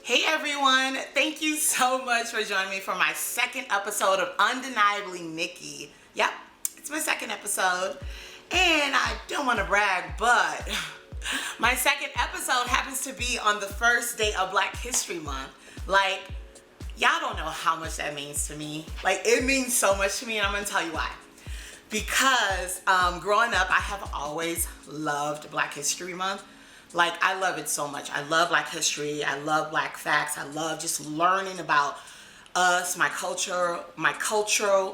Hey everyone, thank you so much for joining me for my second episode of Undeniably Nikki. Yep, it's my second episode, and I don't want to brag, but my second episode happens to be on the first day of Black History Month. Like, y'all don't know how much that means to me. Like, it means so much to me, and I'm gonna tell you why. Because growing up, I have always loved Black History Month. Like, I love it so much. I love Black history. I love Black facts. I love just learning about us, my culture, my culture,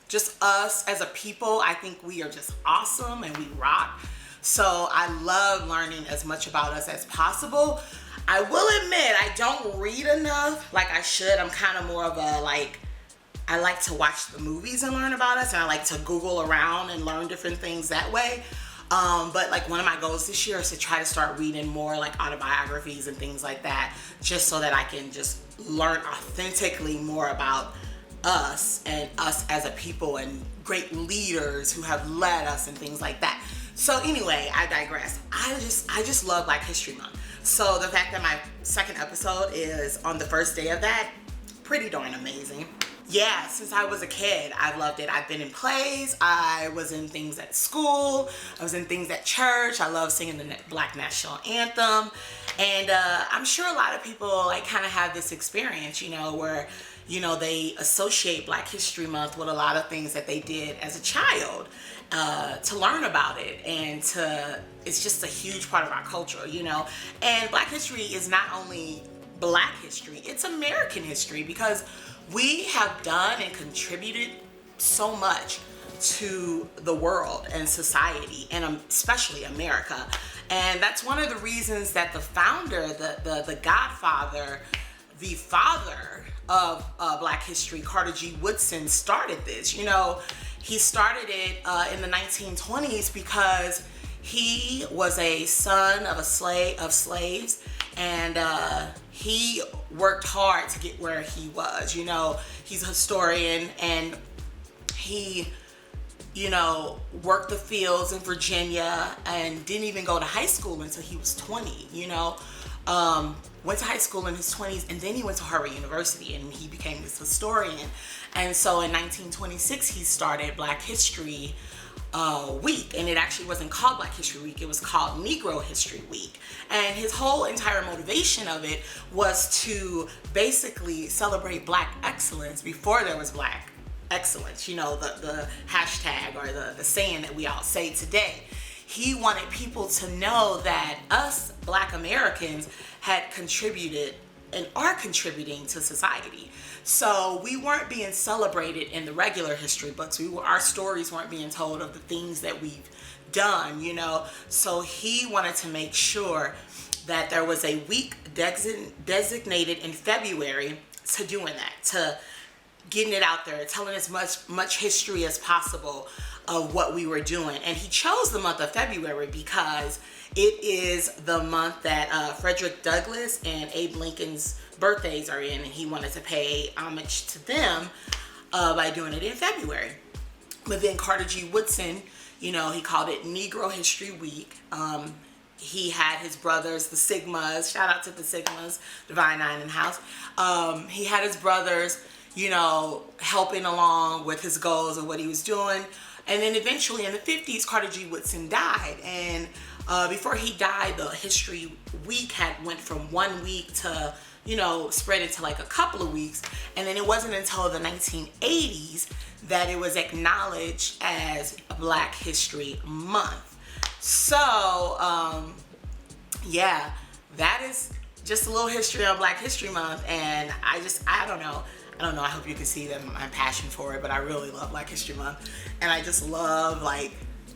just us as a people. I think we are just awesome and we rock. So I love learning as much about us as possible. I will admit, I don't read enough like I should. I'm kind of more of a, I like to watch the movies and learn about us, and I like to Google around and learn different things that way. But like, one of my goals this year is to try to start reading more like autobiographies and things like that, just so that I can just learn authentically more about us and us as a people and great leaders who have led us and things like that. So anyway, I digress. I just love Black History Month. So the fact that my second episode is on the first day of that, pretty darn amazing. Yeah, since I was a kid, I've loved it. I've been in plays, I was in things at school, I was in things at church. I love singing the Black National Anthem. And I'm sure a lot of people like kind of have this experience, where, they associate Black History Month with a lot of things that they did as a child, to learn about it. And it's just a huge part of our culture, And Black history is not only Black history, it's American history, because we have done and contributed so much to the world and society, and especially America. And that's one of the reasons that the founder, the godfather, the father of Black history, Carter G. Woodson, started this. He started it in the 1920s because he was a son of slaves, and he worked hard to get where he was. He's a historian, and he, worked the fields in Virginia and didn't even go to high school until he was 20, went to high school in his 20s, and then he went to Harvard University and he became this historian. And so in 1926, he started Black History Week, and it actually wasn't called Black History Week, it was called Negro History Week. And his whole entire motivation of it was to basically celebrate Black excellence before there was Black excellence, the hashtag or the saying that we all say today. He wanted people to know that us Black Americans had contributed and are contributing to society. So we weren't being celebrated in the regular history books. Our stories weren't being told of the things that we've done, So he wanted to make sure that there was a week designated in February to doing that, to getting it out there, telling as much history as possible of what we were doing. And he chose the month of February because it is the month that Frederick Douglass and Abe Lincoln's birthdays are in, and he wanted to pay homage to them by doing it in February. But then Carter G. Woodson, he called it Negro History Week. He had his brothers, the Sigmas, shout out to the Sigmas, Divine Nine in the house. He had his brothers, helping along with his goals of what he was doing. And then eventually in the 50s, Carter G. Woodson died. And before he died, the History Week went from 1 week to, spread into like a couple of weeks. And then it wasn't until the 1980s that it was acknowledged as Black History Month. So, yeah, that is just a little history on Black History Month. And I don't know. I hope you can see that my passion for it, but I really love Black History Month. And I just love,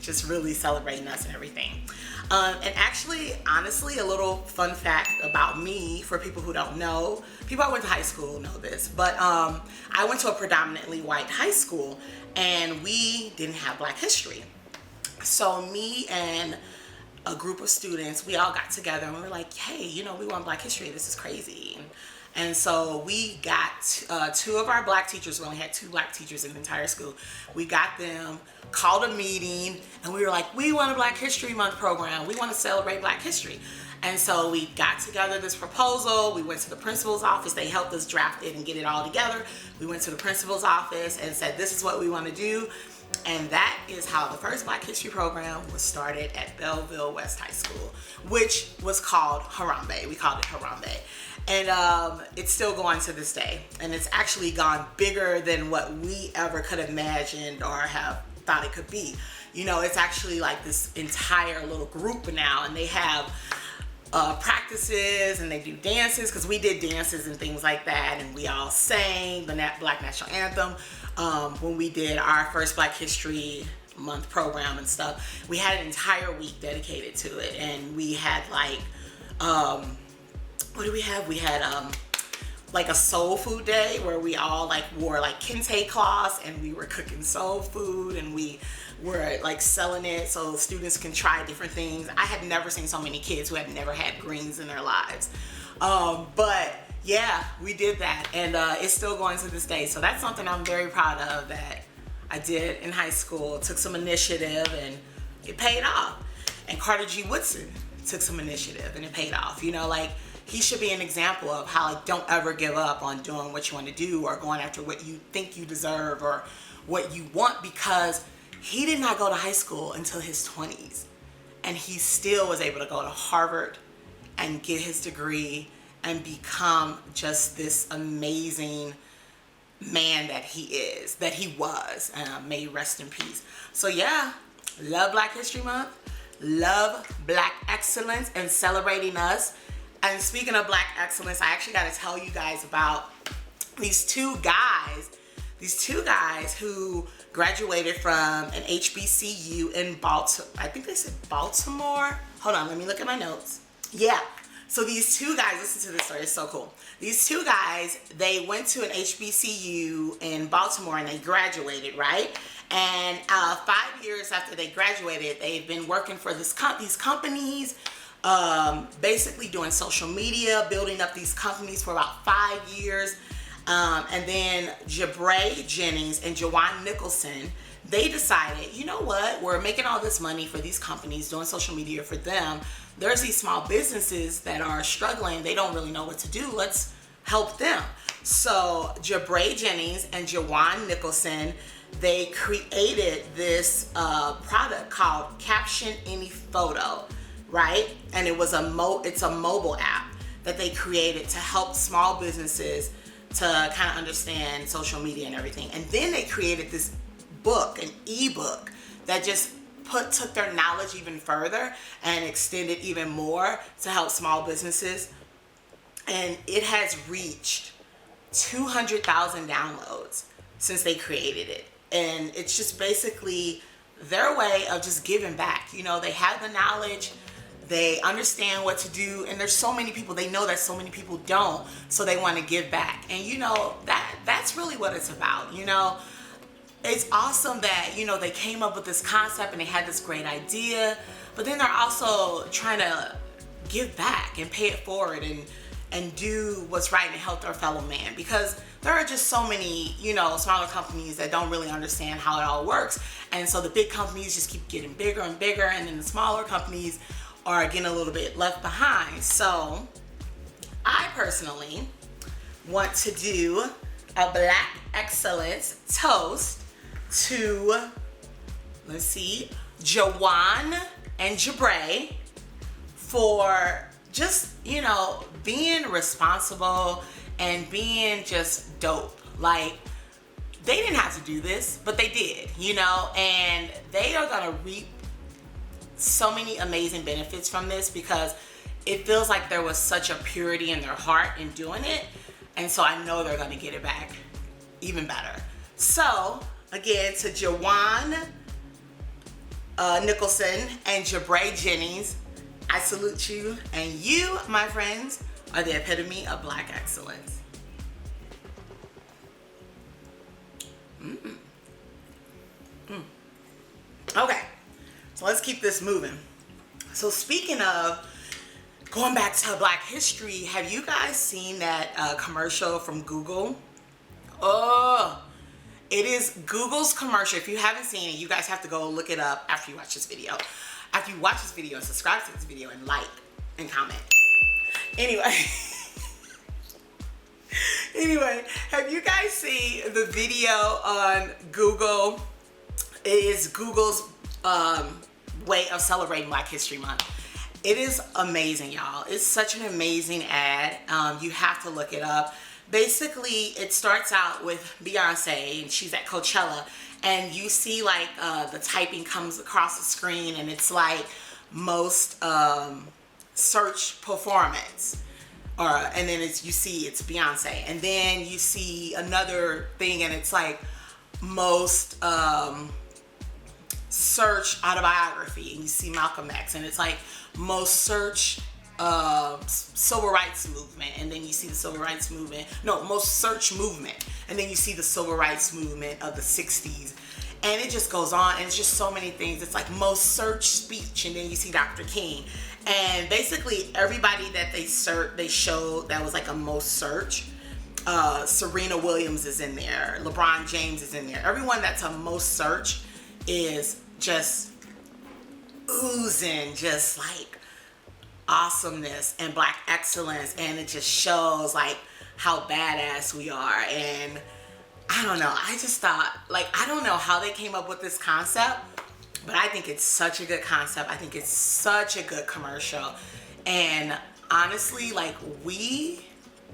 just really celebrating us and everything. And actually, honestly, a little fun fact about me for people who don't know. People I went to high school know this, but I went to a predominantly white high school, and we didn't have Black history. So me and a group of students, we all got together and we were like, hey, we want Black history. This is crazy. And so we got two of our black teachers. We only had two black teachers in the entire school. We got them, called a meeting, and we were like, we want a Black History Month program. We want to celebrate Black history. And so we got together this proposal. We went to the principal's office. They helped us draft it and get it all together. We went to the principal's office and said, this is what we want to do. And that is how the first Black History program was started at Belleville West High School, which was called Harambe. We called it Harambe. And it's still going to this day. And it's actually gone bigger than what we ever could have imagined or have thought it could be. You know, it's actually like this entire little group now, and they have practices and they do dances, because we did dances and things like that, and we all sang the Black National Anthem when we did our first Black History Month program and stuff. We had an entire week dedicated to it, and we had like what do we have? We had like a soul food day where we all like wore like kente cloths, and we were cooking soul food, and we were like selling it so students can try different things. I had never seen so many kids who had never had greens in their lives. But yeah, we did that, and it's still going to this day. So that's something I'm very proud of that I did in high school. Took some initiative and it paid off. And Carter G. Woodson took some initiative and it paid off. You know, like, he should be an example of how, like, don't ever give up on doing what you want to do or going after what you think you deserve or what you want, because he did not go to high school until his 20s, and he still was able to go to Harvard and get his degree and become just this amazing man that he was. May he rest in peace. So yeah, love Black History Month, love Black excellence and celebrating us. And speaking of Black excellence, I actually got to tell you guys about these two guys who graduated from an HBCU in Baltimore. I think they said Baltimore. Hold on, let me look at my notes. Yeah. So these two guys, listen to this story, it's so cool. These two guys, they went to an HBCU in Baltimore and they graduated, right? And 5 years after they graduated, they've been working for these companies, basically doing social media, building up these companies for about 5 years. And then Jabray Jennings and Jawan Nicholson, they decided, you know what, we're making all this money for these companies, doing social media for them. There's these small businesses that are struggling. They don't really know what to do. Let's help them. So Jabray Jennings and Jawan Nicholson, they created this product called Caption Any Photo, right? And it's a mobile app that they created to help small businesses to kind of understand social media and everything. And then they created this book, an ebook, that just took their knowledge even further and extended even more to help small businesses. And it has reached 200,000 downloads since they created it. And it's just basically their way of just giving back. You know, they have the knowledge, they understand what to do, and there's so many people, they know that so many people don't, so they want to give back. And you know, that's really what it's about. You know, it's awesome that, you know, they came up with this concept and they had this great idea, but then they're also trying to give back and pay it forward and do what's right and help their fellow man, because there are just so many, you know, smaller companies that don't really understand how it all works. And so the big companies just keep getting bigger and bigger, and then the smaller companies are getting a little bit left behind. So I personally want to do a Black excellence toast to, let's see, Jawan and Jabray for just, you know, being responsible and being just dope. Like, they didn't have to do this, but they did, you know, and they are gonna reap so many amazing benefits from this, because it feels like there was such a purity in their heart in doing it. And so I know they're gonna get it back even better. So again, to Jawan Nicholson and Jabray Jennings, I salute you, and you, my friends, are the epitome of Black excellence. Okay, so let's keep this moving. So speaking of going back to Black history, have you guys seen that commercial from Google? Oh, it is Google's commercial. If you haven't seen it, you guys have to go look it up after you watch this video. After you watch this video and subscribe to this video and like and comment. Anyway. Anyway, have you guys seen the video on Google? It is Google's way of celebrating Black History Month. It is amazing, y'all. It's such an amazing ad. You have to look it up. Basically, it starts out with Beyonce, and she's at Coachella, and you see like the typing comes across the screen, and it's like most search performance. And then you see it's Beyonce, and then you see another thing, and it's like most search autobiography, and you see Malcolm X, and it's like most search civil rights movement, and then you see the civil rights movement, no, most search movement, and then you see the civil rights movement of the 60s, and it just goes on, and it's just so many things. It's like most search speech, and then you see Dr. King, and basically everybody that they showed that was like a most search. Serena Williams is in there, LeBron James is in there. Everyone that's a most search is just oozing just like awesomeness and Black excellence, and it just shows like how badass we are. And I don't know, I just thought, like, I don't know how they came up with this concept, but I think it's such a good concept. I think it's such a good commercial, and honestly, like, we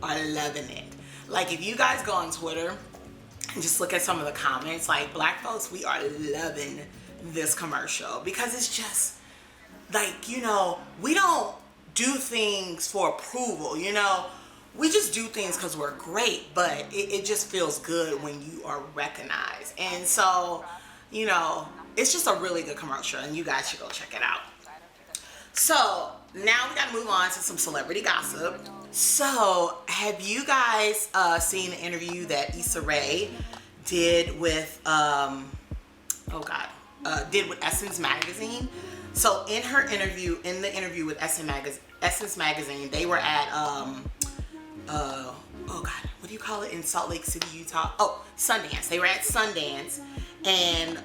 are loving it. Like, if you guys go on Twitter and just look at some of the comments, like, Black folks, we are loving this commercial, because it's just like, you know, we don't do things for approval, you know, we just do things because we're great, but it just feels good when you are recognized. And so, you know, it's just a really good commercial, and you guys should go check it out. So now we got to move on to some celebrity gossip. So have you guys seen the interview that Issa Rae did with did with Essence Magazine? So in the interview with Essence Magazine, they were at what do you call it in Salt Lake City, Utah? Oh, Sundance. They were at Sundance, and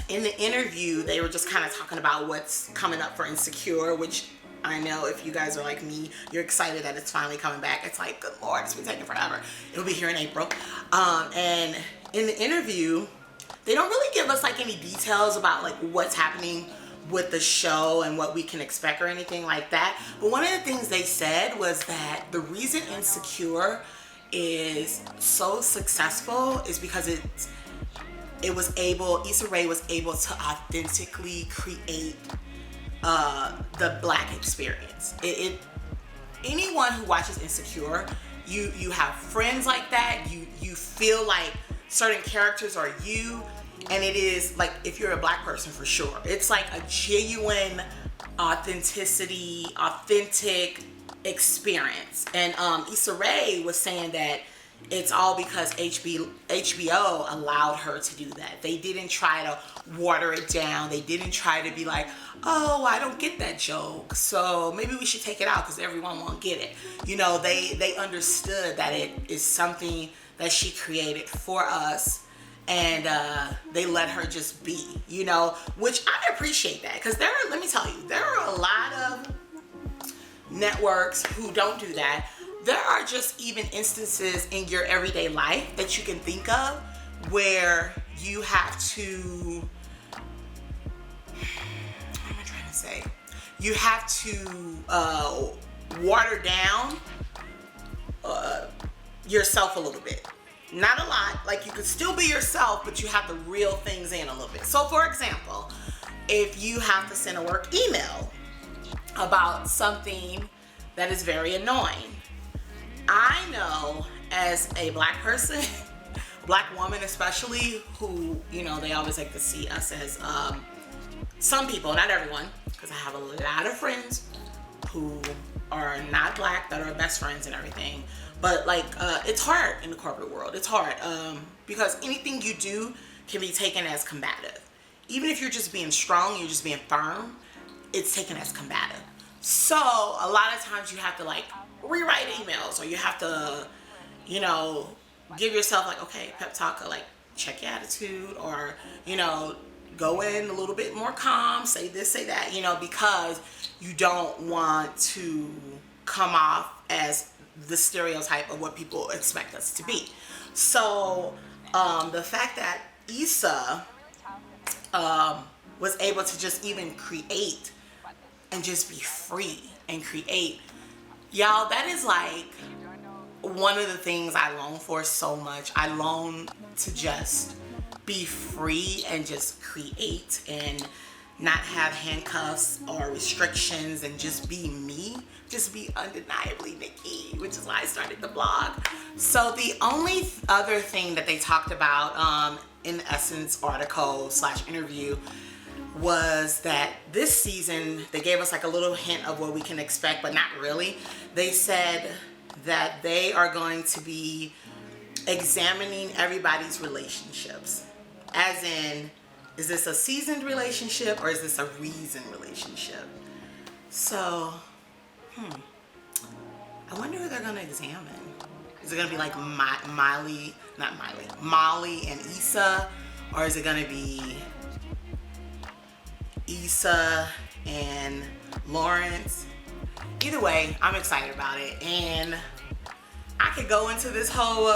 in the interview, they were just kind of talking about what's coming up for Insecure, which I know if you guys are like me, you're excited that it's finally coming back. It's like, good Lord, it's been taking forever. It'll be here in April. And in the interview, they don't really give us like any details about like what's happening with the show and what we can expect or anything like that. But one of the things they said was that the reason Insecure is so successful is because Issa Rae was able to authentically create the Black experience. Anyone who watches Insecure, you have friends like that, you feel like certain characters are you, and it is like, if you're a Black person, for sure, it's like a genuine authentic experience. And Issa Rae was saying that it's all because HBO allowed her to do that. They didn't try to water it down. They didn't try to be like, oh, I don't get that joke, so maybe we should take it out because everyone won't get it. You know, they understood that it is something that she created for us, and they let her just be, you know, which I appreciate that, because let me tell you, there are a lot of networks who don't do that. There are just even instances in your everyday life that you can think of where you have to, what am I trying to say? You have to water down yourself a little bit. Not a lot, like you could still be yourself, but you have to reel things in a little bit. So for example, if you have to send a work email about something that is very annoying, I know as a Black person, Black woman especially, who, you know, they always like to see us as some people, not everyone, because I have a lot of friends who are not Black that are best friends and everything. But like, it's hard in the corporate world. It's hard because anything you do can be taken as combative. Even if you're just being strong, you're just being firm, it's taken as combative. So a lot of times you have to like rewrite emails, or you have to, you know, give yourself like, okay, pep talk, or like check your attitude, or, you know, go in a little bit more calm, say this, say that, you know, because you don't want to come off as the stereotype of what people expect us to be. So the fact that Issa was able to just even create and just be free and create, y'all, that is like one of the things I long for so much. I long to just be free and just create and not have handcuffs or restrictions and just be me, just be undeniably Nikki, which is why I started the blog. So the only other thing that they talked about in the Essence article / interview was that this season they gave us like a little hint of what we can expect, but not really. They said that they are going to be examining everybody's relationships, as in, is this a seasoned relationship or is this a reasoned relationship? So I wonder who they're gonna examine. Is it gonna be like Molly and Issa, or is it gonna be Issa and Lawrence? Either way, I'm excited about it, and I could go into this whole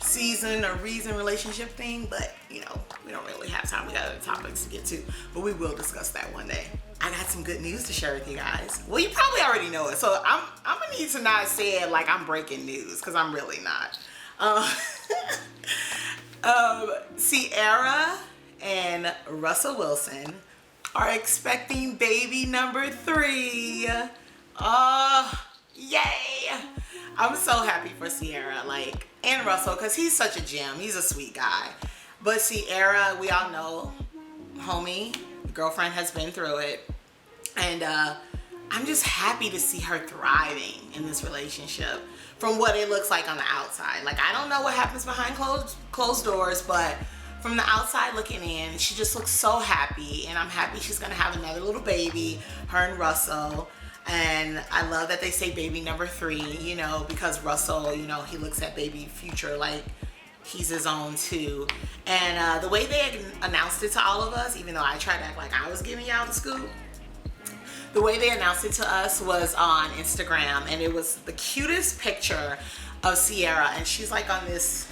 season or reason relationship thing, but you know, we don't really have time. We got other topics to get to, but we will discuss that one day. I got some good news to share with you guys. Well, you probably already know it, so I'm gonna need to not say it like I'm breaking news, because I'm really not. Ciara and Russell Wilson are expecting baby number 3. Yay! I'm so happy for Ciara, like, and Russell, because he's such a gem. He's a sweet guy. But Ciara, we all know, homie, girlfriend has been through it. And I'm just happy to see her thriving in this relationship from what it looks like on the outside. Like, I don't know what happens behind closed doors, but from the outside looking in, she just looks so happy. And I'm happy she's going to have another little baby, her and Russell. And I love that they say baby number 3, you know, because Russell, you know, he looks at baby future like he's his own too. And the way they announced it to all of us, even though I tried to act like I was giving y'all the scoop, the way they announced it to us was on Instagram, and it was the cutest picture of Ciara, and she's like on this,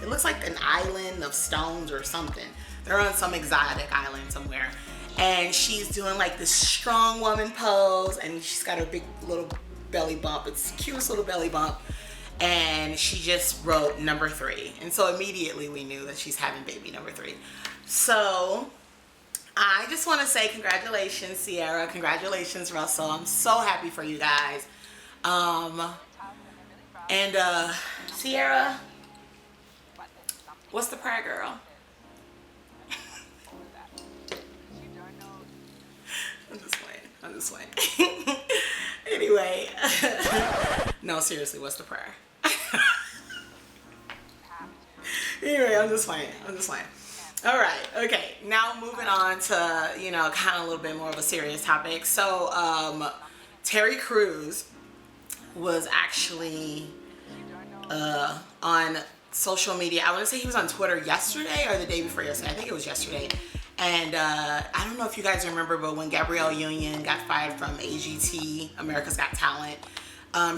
it looks like an island of stones or something. They're on some exotic island somewhere. And she's doing like this strong woman pose, and she's got her big little belly bump. It's the cutest little belly bump. And she just wrote number 3. And so immediately we knew that she's having baby number 3. So I just want to say congratulations, Ciara. Congratulations, Russell. I'm so happy for you guys. Ciara, what's the prayer, girl? I'm just playing. Anyway, no, seriously, what's the prayer? Anyway, I'm just playing. All right, okay. Now moving on to, you know, kind of a little bit more of a serious topic. So, Terry Crews was actually on social media. I want to say he was on Twitter yesterday or the day before yesterday. I think it was yesterday. And I don't know if you guys remember, but when Gabrielle Union got fired from AGT, America's Got Talent,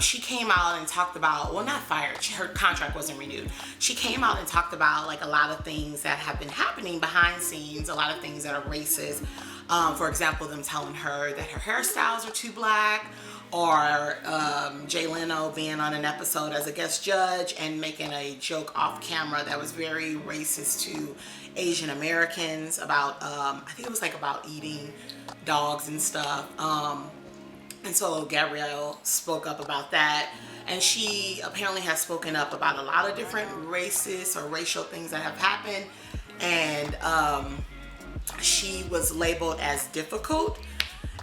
she came out and talked about, well, not fired, her contract wasn't renewed. She came out and talked about like a lot of things that have been happening behind scenes, a lot of things that are racist. For example, them telling her that her hairstyles are too black, or Jay Leno being on an episode as a guest judge and making a joke off camera that was very racist to Asian Americans about, I think it was like about eating dogs and stuff. And so Gabrielle spoke up about that, and she apparently has spoken up about a lot of different racist or racial things that have happened, and she was labeled as difficult,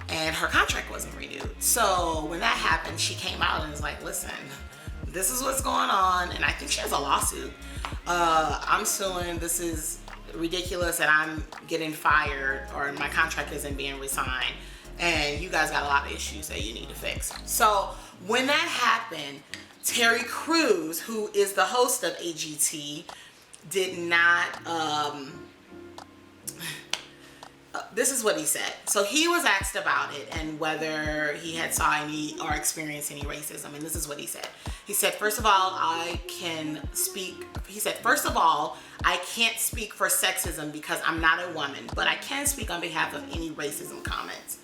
and her contract wasn't renewed. So when that happened, she came out and was like, listen, this is what's going on, and I think she has a lawsuit. I'm suing, this is ridiculous that I'm getting fired or my contract isn't being re-signed. and you guys got a lot of issues that you need to fix. So when that happened, Terry Crews, who is the host of AGT, did not, this is what he said. So he was asked about it and whether he had saw any or experienced any racism, and this is what he said. He said, first of all, I can't speak for sexism because I'm not a woman, but I can speak on behalf of any racism comments.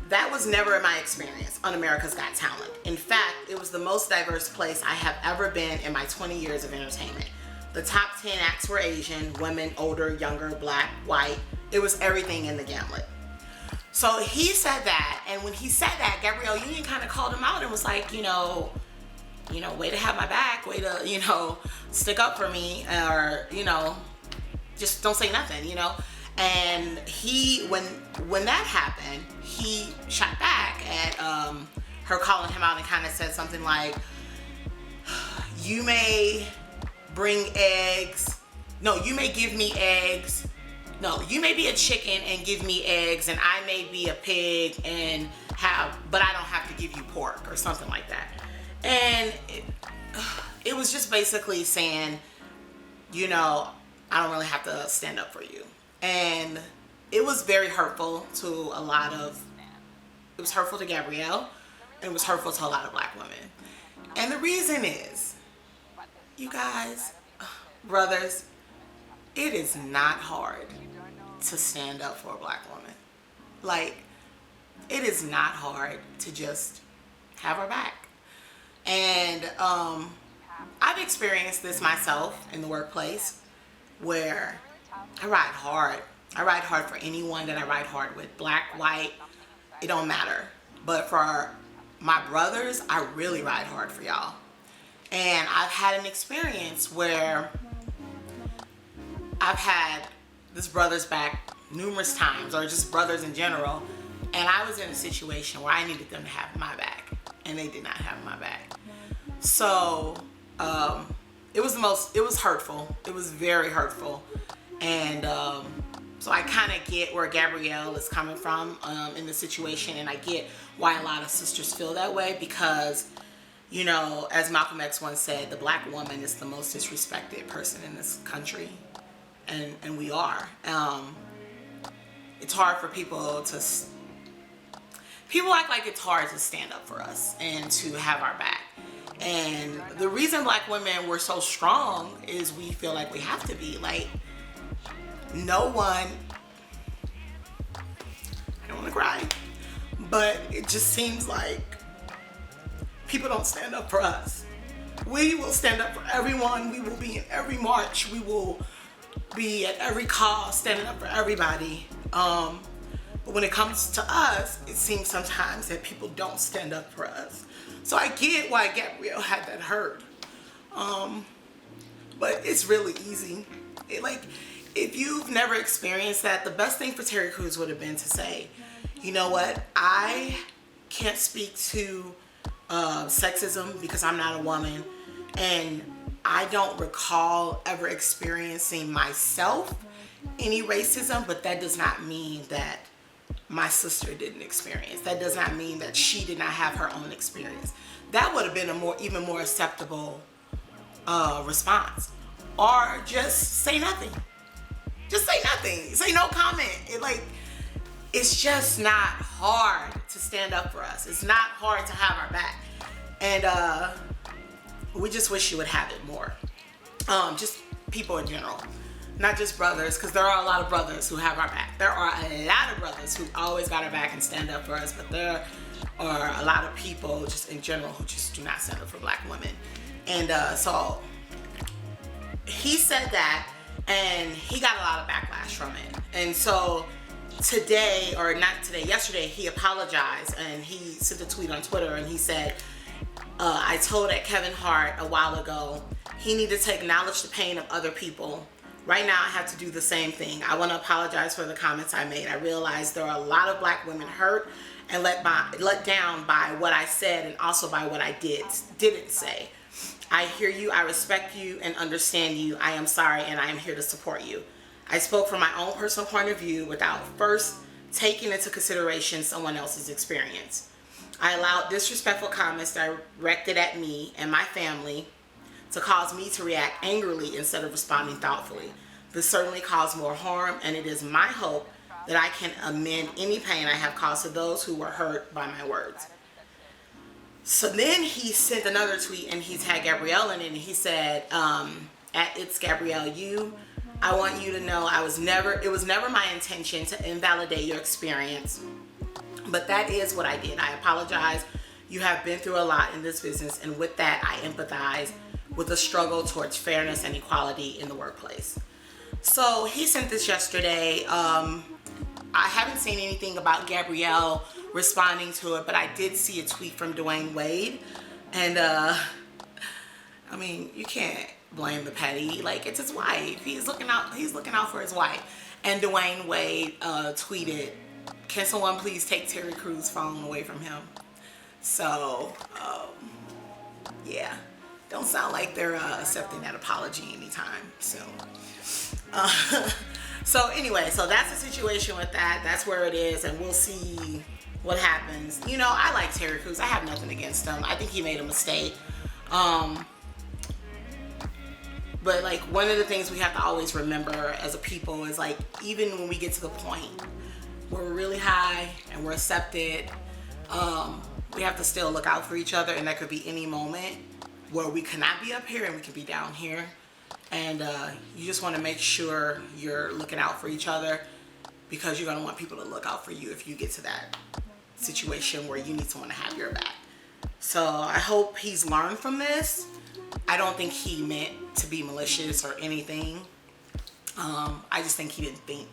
That was never my experience on America's Got Talent. In fact, it was the most diverse place I have ever been in my 20 years of entertainment. The top 10 acts were Asian, women, older, younger, black, white. It was everything in the gauntlet. So he said that, and when he said that, Gabrielle Union kind of called him out and was like, way to have my back, way to, stick up for me, or, just don't say nothing, And he, when that happened, he shot back at her calling him out and kind of said something like, you may bring eggs. No, you may give me eggs. No, you may be a chicken and give me eggs, and I may be a pig but I don't have to give you pork, or something like that. And it was just basically saying, I don't really have to stand up for you. And it was very hurtful to it was hurtful to Gabrielle, and it was hurtful to a lot of black women. And the reason is, you guys, brothers, it is not hard to stand up for a black woman. Like, it is not hard to just have her back. And I've experienced this myself in the workplace, where I ride hard. I ride hard for anyone that I ride hard with. Black, white, it don't matter. But for my brothers, I really ride hard for y'all. And I've had an experience where I've had this brother's back numerous times, or just brothers in general, and I was in a situation where I needed them to have my back, and they did not have my back. So it was hurtful. It was very hurtful. And so I kind of get where Gabrielle is coming from in the situation, and I get why a lot of sisters feel that way, because, as Malcolm X once said, the black woman is the most disrespected person in this country, and we are. It's hard for people act like it's hard to stand up for us and to have our back. And the reason black women were so strong is we feel like we have to be. Like, no one, I don't want to cry, but it just seems like people don't stand up for us. We will stand up for everyone. We will be in every march. We will be at every call standing up for everybody. But when it comes to us, it seems sometimes that people don't stand up for us. So I get why Gabrielle had that hurt. But it's really easy. If you've never experienced that, the best thing for Terry Crews would have been to say, you know what, I can't speak to sexism because I'm not a woman, and I don't recall ever experiencing myself any racism, but that does not mean that my sister didn't experience. That does not mean that she did not have her own experience. That would have been even more acceptable response. Or just say nothing. Just say nothing. Say no comment. It's just not hard to stand up for us. It's not hard to have our back. And we just wish you would have it more. Just people in general. Not just brothers, because there are a lot of brothers who have our back. There are a lot of brothers who always got our back and stand up for us, but there are a lot of people just in general who just do not stand up for black women. And so he said that, and he got a lot of backlash from it. And so yesterday, he apologized, and he sent a tweet on Twitter, and he said, I told Kevin Hart a while ago, he needed to acknowledge the pain of other people. Right now, I have to do the same thing. I want to apologize for the comments I made. I realize there are a lot of black women hurt and let down by what I said, and also by what I didn't say. I hear you, I respect you, and understand you. I am sorry, and I am here to support you. I spoke from my own personal point of view without first taking into consideration someone else's experience. I allowed disrespectful comments directed at me and my family to cause me to react angrily instead of responding thoughtfully. This certainly caused more harm, and it is my hope that I can amend any pain I have caused to those who were hurt by my words. So then he sent another tweet and he tagged Gabrielle in it, and he said, at It's Gabrielle You, I want you to know it was never my intention to invalidate your experience, but that is what I did. I apologize. You have been through a lot in this business, and with that, I empathize with the struggle towards fairness and equality in the workplace. So he sent this yesterday. I haven't seen anything about Gabrielle responding to it, but I did see a tweet from Dwayne Wade, and I mean, you can't blame the petty. Like, it's his wife. He's looking out for his wife. And Dwayne Wade tweeted, "Can someone please take Terry Crew's phone away from him?" So yeah, don't sound like they're accepting that apology anytime soon. So anyway, so that's the situation with that. That's where it is, and we'll see what happens. You know, I like Terry Crews. I have nothing against him. I think he made a mistake. But like, one of the things we have to always remember as a people is, like, even when we get to the point where we're really high and we're accepted, we have to still look out for each other, and there could be any moment where we cannot be up here and we can be down here. And you just want to make sure you're looking out for each other, because you're going to want people to look out for you if you get to that situation where you need someone to have your back. So I hope he's learned from this. I don't think he meant to be malicious or anything. I just think he didn't think,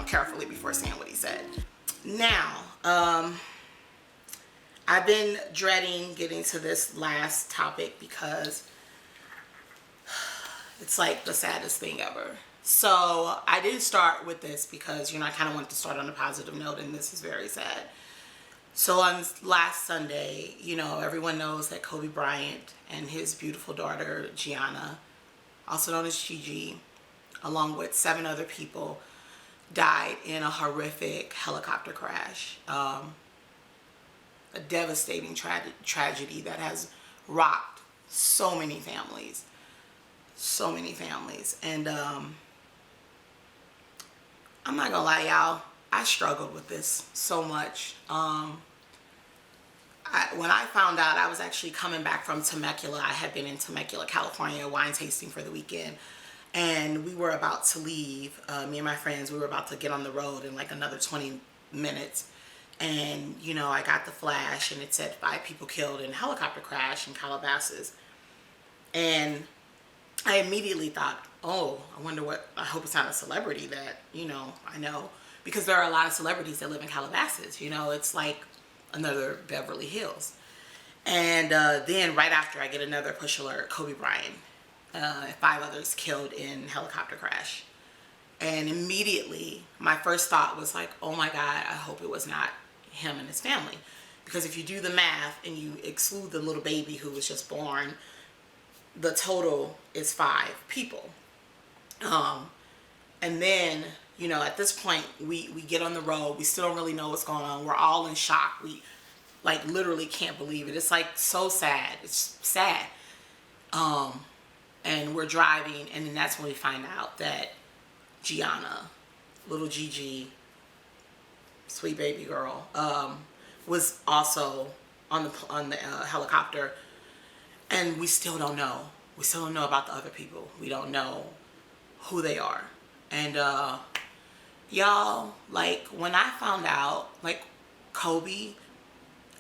carefully before saying what he said. Now, I've been dreading getting to this last topic because it's like the saddest thing ever. So I did start with this because, I kind of wanted to start on a positive note, and this is very sad. So on last Sunday, everyone knows that Kobe Bryant and his beautiful daughter, Gianna, also known as Gigi, along with 7 other people, died in a horrific helicopter crash. A devastating tragedy that has rocked so many families. And I'm not gonna lie, y'all, I struggled with this so much. When I found out, I was actually coming back from Temecula. I had been in Temecula, California, wine tasting for the weekend, and we were about to leave. Me and my friends, we were about to get on the road in like another 20 minutes. And, I got the flash, and it said 5 people killed in a helicopter crash in Calabasas. And I immediately thought, oh, I hope it's not a celebrity that, I know. Because there are a lot of celebrities that live in Calabasas. It's like another Beverly Hills. And then right after, I get another push alert, Kobe Bryant. 5 others killed in helicopter crash. And immediately, my first thought was like, oh my God, I hope it was not him and his family. Because if you do the math and you exclude the little baby who was just born, the total is 5 people. And then, at this point, we get on the road. We still don't really know what's going on. We're all in shock. We, like, literally can't believe it. It's, like, so sad. It's sad. And we're driving, and then that's when we find out that Gianna, little Gigi, sweet baby girl, was also on the helicopter. And we still don't know. We still don't know about the other people. We don't know who they are. And y'all, like, when I found out, like, Kobe,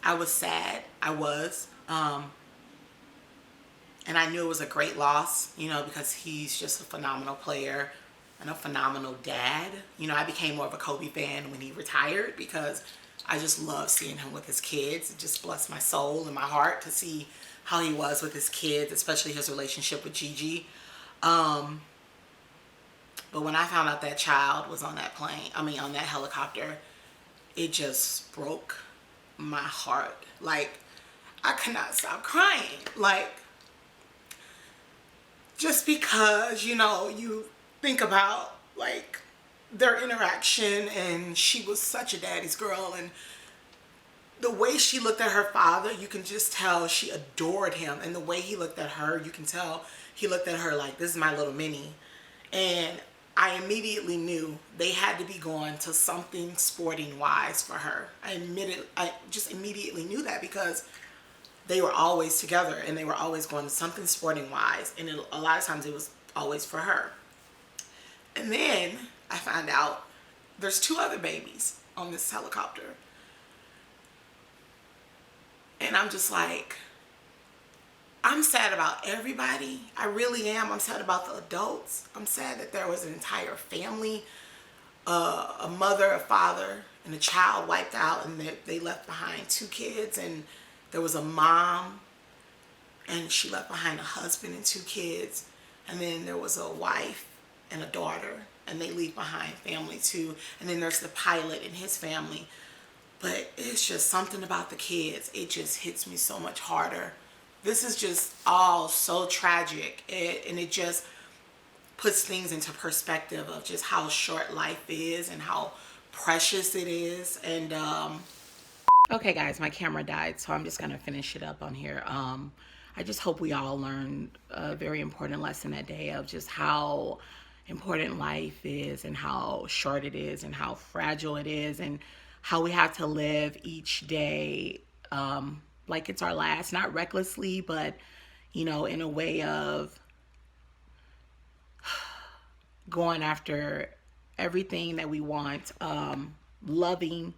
I was sad. I was. And I knew it was a great loss, because he's just a phenomenal player and a phenomenal dad. I became more of a Kobe fan when he retired, because I just love seeing him with his kids. It just blessed my soul and my heart to see how he was with his kids, especially his relationship with Gigi. But when I found out that child was on that on that helicopter, it just broke my heart. Like, I could not stop crying. Like, just because, you think about, like their interaction, and she was such a daddy's girl, and the way she looked at her father, you can just tell she adored him, and the way he looked at her, you can tell he looked at her like, this is my little Minnie. And I immediately knew they had to be going to something sporting wise for her. I just immediately knew that, because they were always together and they were always going to something sporting wise, and a lot of times it was always for her. And then I find out there's 2 other babies on this helicopter. And I'm just like, I'm sad about everybody. I really am. I'm sad about the adults. I'm sad that there was an entire family, a mother, a father, and a child wiped out, and they left behind 2 kids, and there was a mom, and she left behind a husband and 2 kids, and then there was a wife and a daughter, and they leave behind family too, and then there's the pilot and his family. But it's just something about the kids. It just hits me so much harder. This is just all so tragic. And it just puts things into perspective of just how short life is and how precious it is. And okay, guys, my camera died, so I'm just going to finish it up on here. I just hope we all learned a very important lesson that day of just how important life is, and how short it is, and how fragile it is, and how we have to live each day like it's our last, not recklessly, but, you know, in a way of going after everything that we want, loving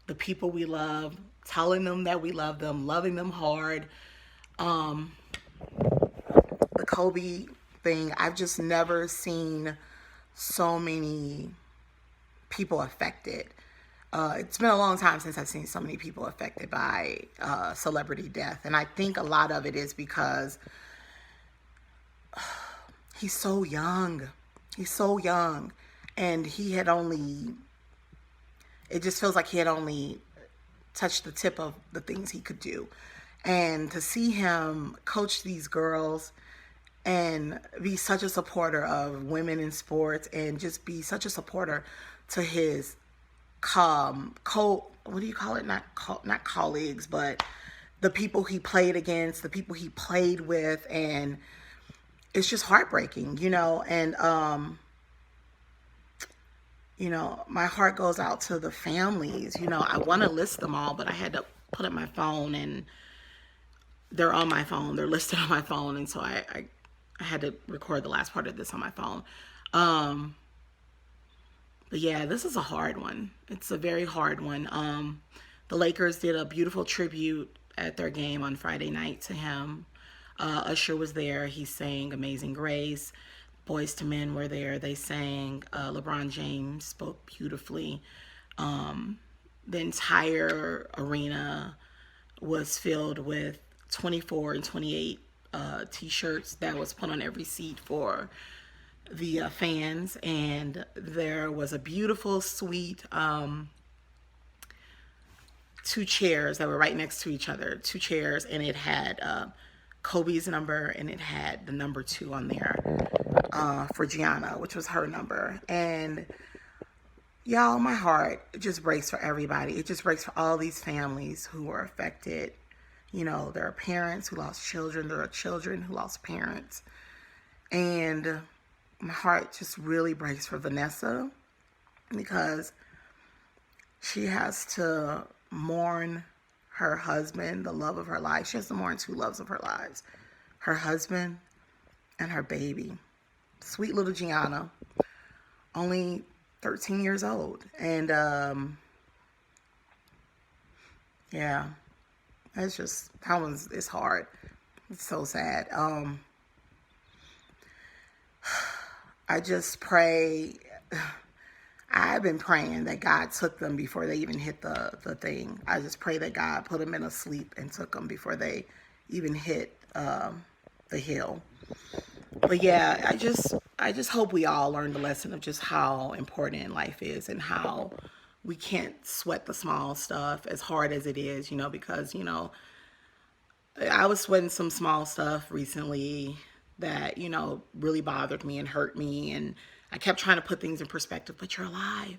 the people we love, telling them that we love them, loving them hard. The Kobe thing, I've just never seen so many people affected. It's been a long time since I've seen so many people affected by celebrity death. And I think a lot of it is because he's so young. He's so young. And he had only, it just feels like he had only touched the tip of the things he could do. And to see him coach these girls and be such a supporter of women in sports, and just be such a supporter to his what do you call it? Not colleagues, but the people he played against, the people he played with, and it's just heartbreaking, you know. And you know, my heart goes out to the families. You know, I want to list them all, but I had to put up my phone, and they're on my phone. They're listed on my phone, and so I had to record the last part of this on my phone. But yeah, this is a hard one. It's a very hard one. The Lakers did a beautiful tribute at their game on Friday night to him. Usher was there. He sang Amazing Grace. Boys to Men were there. They sang. LeBron James spoke beautifully. The entire arena was filled with 24 and 28 t-shirts that was put on every seat for the fans. And there was a beautiful suite, 2 chairs that were right next to each other, 2 chairs, and it had Kobe's number, and it had the number 2 on there for Gianna, which was her number. And y'all, my heart just breaks for everybody. It just breaks for all these families who were affected. You know, there are parents who lost children. There are children who lost parents. And my heart just really breaks for Vanessa, because she has to mourn her husband, the love of her life. She has to mourn 2 loves of her lives, her husband and her baby. Sweet little Gianna, only 13 years old. And yeah, it's just, it's hard. It's so sad. I just pray, I've been praying that God took them before they even hit the thing. I just pray that God put them in a sleep and took them before they even hit the hill. But yeah, I just hope we all learn the lesson of just how important life is, and how we can't sweat the small stuff as hard as it is, you know, because, you know, I was sweating some small stuff recently that, you know, really bothered me and hurt me. And I kept trying to put things in perspective, but you're alive.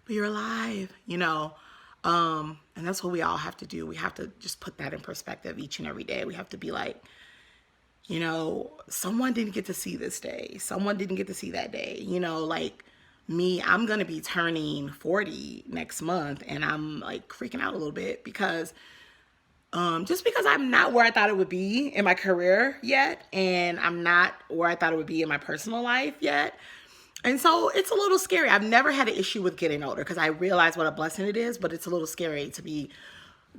But you're alive, and that's what we all have to do. We have to just put that in perspective each and every day. We have to be like, someone didn't get to see this day. Someone didn't get to see that day. Like me, I'm going to be turning 40 next month, and I'm like freaking out a little bit because just because I'm not where I thought it would be in my career yet, and I'm not where I thought it would be in my personal life yet. And so it's a little scary. I've never had an issue with getting older because I realize what a blessing it is, but it's a little scary to be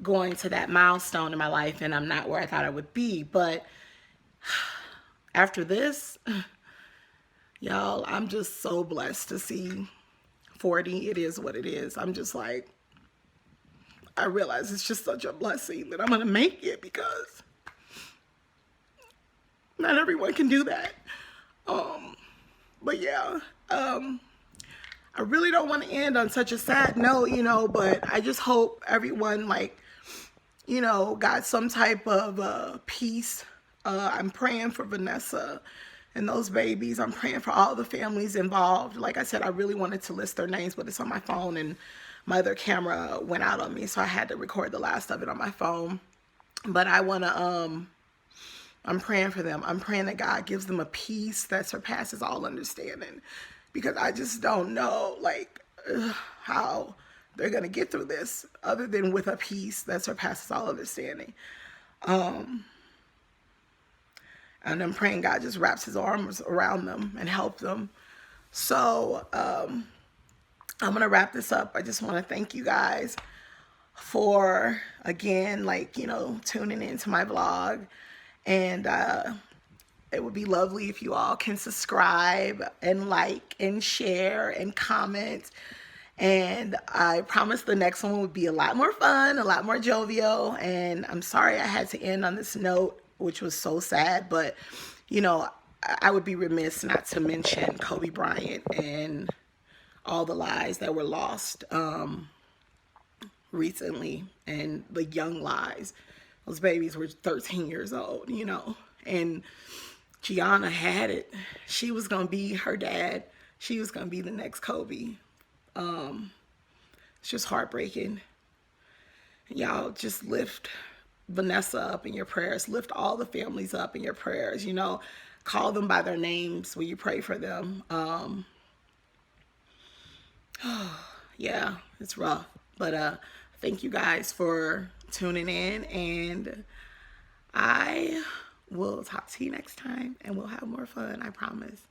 going to that milestone in my life and I'm not where I thought I would be. But after this, y'all, I'm just so blessed to see 40. It is what it is. I'm just like, I realize it's just such a blessing that I'm going to make it because not everyone can do that. But yeah, I really don't want to end on such a sad note, but I just hope everyone got some type of peace. I'm praying for Vanessa and those babies. I'm praying for all the families involved. Like I said, I really wanted to list their names, but it's on my phone and my other camera went out on me. So I had to record the last of it on my phone. But I want to, I'm praying for them. I'm praying that God gives them a peace that surpasses all understanding, because I just don't know how they're going to get through this other than with a peace that surpasses all understanding. And I'm praying God just wraps his arms around them and help them. So I'm going to wrap this up. I just want to thank you guys for, again, tuning into my vlog. And it would be lovely if you all can subscribe and like and share and comment. And I promise the next one will be a lot more fun, a lot more jovial. And I'm sorry I had to end on this note, which was so sad. But, I would be remiss not to mention Kobe Bryant and all the lives that were lost recently, and the young lives. Those babies were 13 years old, and Gianna had it. She was going to be her dad. She was going to be the next Kobe. It's just heartbreaking. Y'all just lift Vanessa up in your prayers. Lift all the families up in your prayers, Call them by their names when you pray for them. Yeah, it's rough. But thank you guys for tuning in, and I will talk to you next time, and we'll have more fun, I promise.